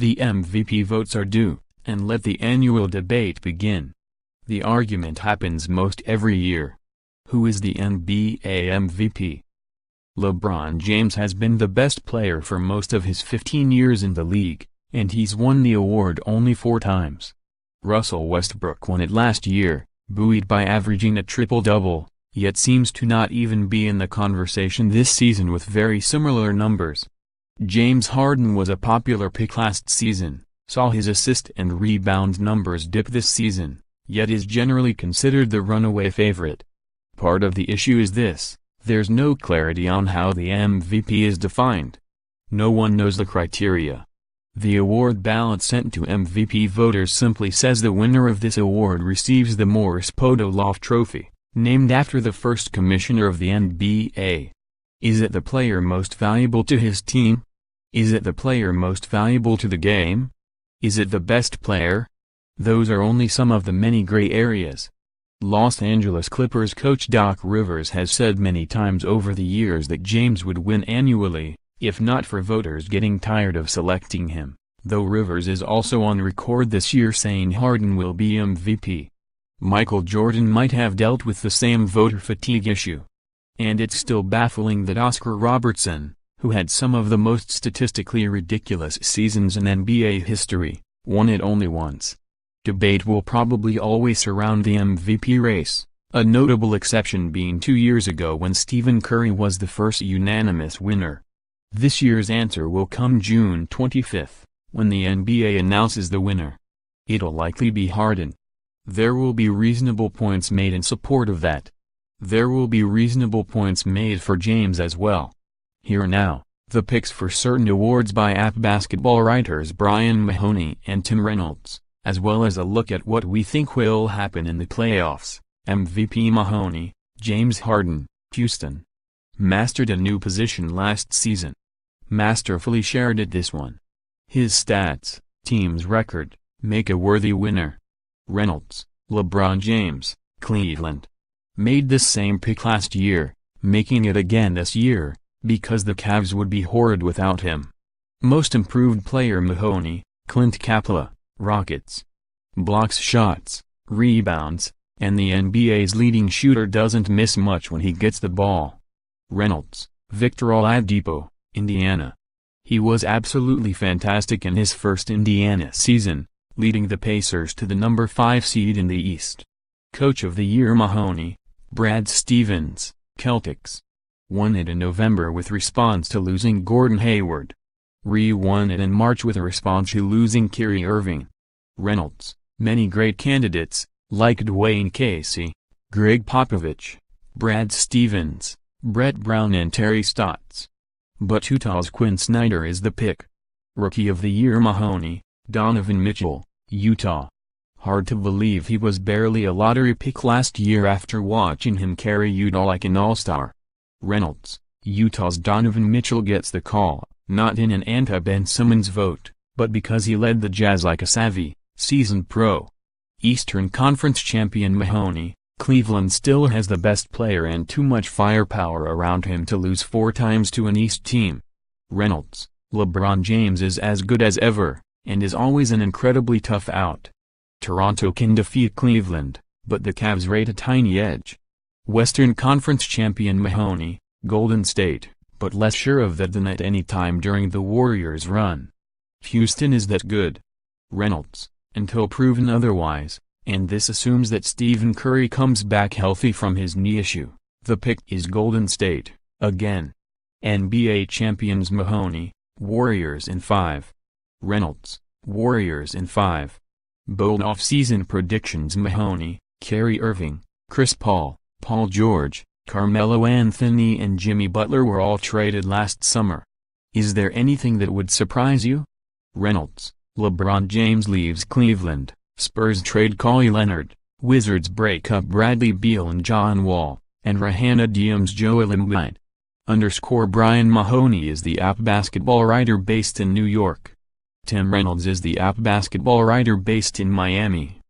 The MVP votes are due, and let the annual debate begin. The argument happens most every year. Who is the NBA MVP? LeBron James has been the best player for most of his 15 years in the league, and he's won the award only 4 times. Russell Westbrook won it last year, buoyed by averaging a triple-double, yet seems to not even be in the conversation this season with very similar numbers. James Harden was a popular pick last season, saw his assist and rebound numbers dip this season, yet is generally considered the runaway favorite. Part of the issue is this: there's no clarity on how the MVP is defined. No one knows the criteria. The award ballot sent to MVP voters simply says the winner of this award receives the Morris Podoloff Trophy, named after the first commissioner of the NBA. Is it the player most valuable to his team? Is it the player most valuable to the game? Is it the best player? Those are only some of the many gray areas. Los Angeles Clippers coach Doc Rivers has said many times over the years that James would win annually, if not for voters getting tired of selecting him, though Rivers is also on record this year saying Harden will be MVP. Michael Jordan might have dealt with the same voter fatigue issue. And it's still baffling that Oscar Robertson, who had some of the most statistically ridiculous seasons in NBA history, won it only once. Debate will probably always surround the MVP race, a notable exception being 2 years ago when Stephen Curry was the first unanimous winner. This year's answer will come June 25, when the NBA announces the winner. It'll likely be Harden. There will be reasonable points made in support of that. There will be reasonable points made for James as well. Here now, the picks for certain awards by app basketball writers Brian Mahoney and Tim Reynolds, as well as a look at what we think will happen in the playoffs. MVP Mahoney: James Harden, Houston. Mastered a new position last season. Masterfully shared it this one. His stats, team's record, make a worthy winner. Reynolds: LeBron James, Cleveland. Made this same pick last year, making it again this year, because the Cavs would be horrid without him. Most improved player Mahoney: Clint Capela, Rockets. Blocks shots, rebounds, and the NBA's leading shooter doesn't miss much when he gets the ball. Reynolds: Victor Oladipo, Indiana. He was absolutely fantastic in his first Indiana season, leading the Pacers to the number 5 seed in the East. Coach of the Year Mahoney: Brad Stevens, Celtics. Won it in November with response to losing Gordon Hayward. Re-won it in March with a response to losing Kyrie Irving. Reynolds: Many great candidates, like Dwayne Casey, Greg Popovich, Brad Stevens, Brett Brown and Terry Stotts. But Utah's Quinn Snyder is the pick. Rookie of the Year Mahoney: Donovan Mitchell, Utah. Hard to believe he was barely a lottery pick last year after watching him carry Utah like an all-star. Reynolds: Utah's Donovan Mitchell gets the call, not in an anti-Ben Simmons vote, but because he led the Jazz like a savvy, seasoned pro. Eastern Conference champion Mahoney: Cleveland still has the best player and too much firepower around him to lose 4 times to an East team. Reynolds: LeBron James is as good as ever, and is always an incredibly tough out. Toronto can defeat Cleveland, but the Cavs rate a tiny edge. Western Conference champion Mahoney: Golden State, but less sure of that than at any time during the Warriors' run. Houston is that good. Reynolds: Until proven otherwise, and this assumes that Stephen Curry comes back healthy from his knee issue, the pick is Golden State, again. NBA champions Mahoney: Warriors in 5. Reynolds: Warriors in 5. Bold off-season predictions Mahoney: Kyrie Irving, Chris Paul, Paul George, Carmelo Anthony and Jimmy Butler were all traded last summer. Is there anything that would surprise you? Reynolds: LeBron James leaves Cleveland, Spurs trade Kawhi Leonard, Wizards break up Bradley Beal and John Wall, and Rihanna DMs Joel Embiid. Brian Mahoney is the app basketball writer based in New York. Tim Reynolds is the app basketball writer based in Miami.